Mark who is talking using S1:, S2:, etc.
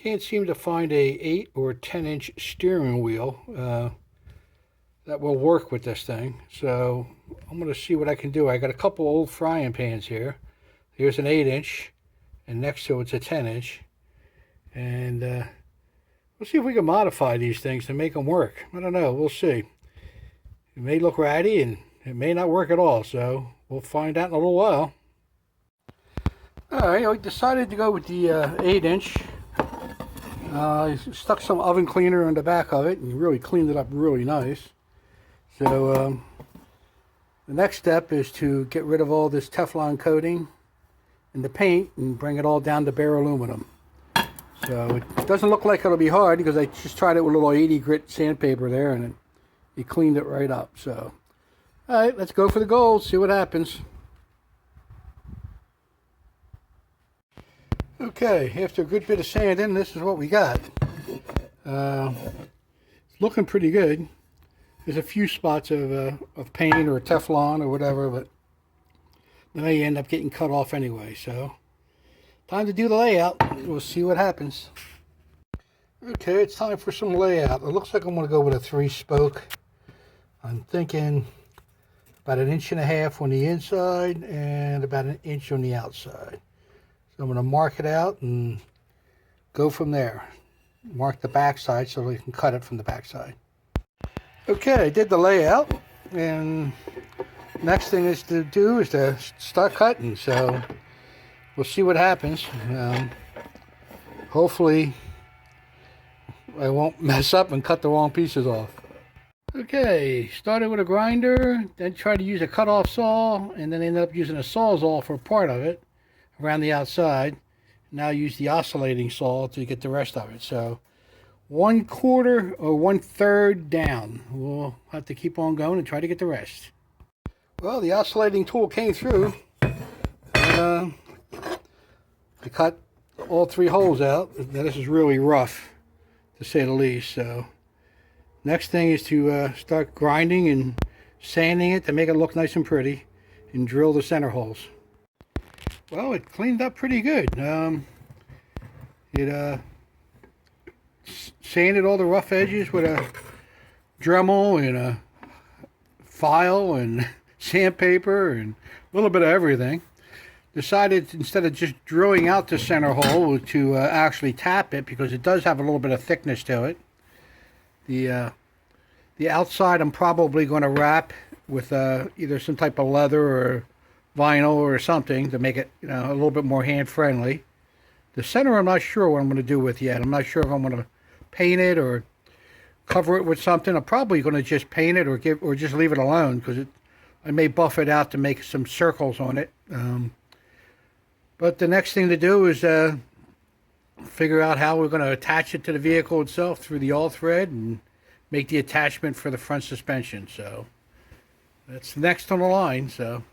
S1: Can't seem to find a 8 or 10-inch steering wheel that will work with this thing. So I'm going to see what I can do. I got a couple old frying pans here. Here's an 8-inch, and next to it's a 10-inch. And we'll see if we can modify these things to make them work. I don't know. We'll see. It may look ratty, and it may not work at all. So we'll find out in a little while. All right, I decided to go with the 8-inch. I stuck some oven cleaner on the back of it and really cleaned it up really nice. So the next step is to get rid of all this Teflon coating and the paint and bring it all down to bare aluminum. So it doesn't look like it'll be hard because I just tried it with a little 80 grit sandpaper there and it cleaned it right up. So, all right, let's go for the gold, see what happens. Okay, after a good bit of sanding, this is what we got. It's looking pretty good. There's a few spots of paint or Teflon or whatever, but then they end up getting cut off anyway. So, time to do the layout. We'll see what happens. Okay, it's time for some layout. It looks like I'm going to go with a 3-spoke. I'm thinking about 1.5 inches on the inside and about 1 inch on the outside. So I'm going to mark it out and go from there. Mark the back side so we can cut it from the back side. Okay, I did the layout, and next thing is to do is to start cutting. So we'll see what happens. Hopefully I won't mess up and cut the wrong pieces off. Okay, started with a grinder, then tried to use a cut-off saw, and then ended up using a Sawzall for part of it around the outside. Now use the oscillating saw to get the rest of it. So 1/4 or 1/3 down. We'll have to keep on going and try to get the rest. Well, the oscillating tool came through. I cut all 3 holes out. Now, this is really rough, to say the least. So next thing is to start grinding and sanding it to make it look nice and pretty and drill the center holes. Well, it cleaned up pretty good. It sanded all the rough edges with a Dremel and a file and sandpaper and a little bit of everything. Decided instead of just drilling out the center hole to actually tap it, because it does have a little bit of thickness to it. The outside I'm probably going to wrap with either some type of leather or vinyl or something to make it, a little bit more hand friendly. The center I'm not sure what I'm going to do with yet. I'm not sure if I'm going to paint it or cover it with something. I'm probably going to just paint it or just leave it alone, because I may buff it out to make some circles on it. But the next thing to do is figure out how we're going to attach it to the vehicle itself through the all thread and make the attachment for the front suspension. So that's next on the line. So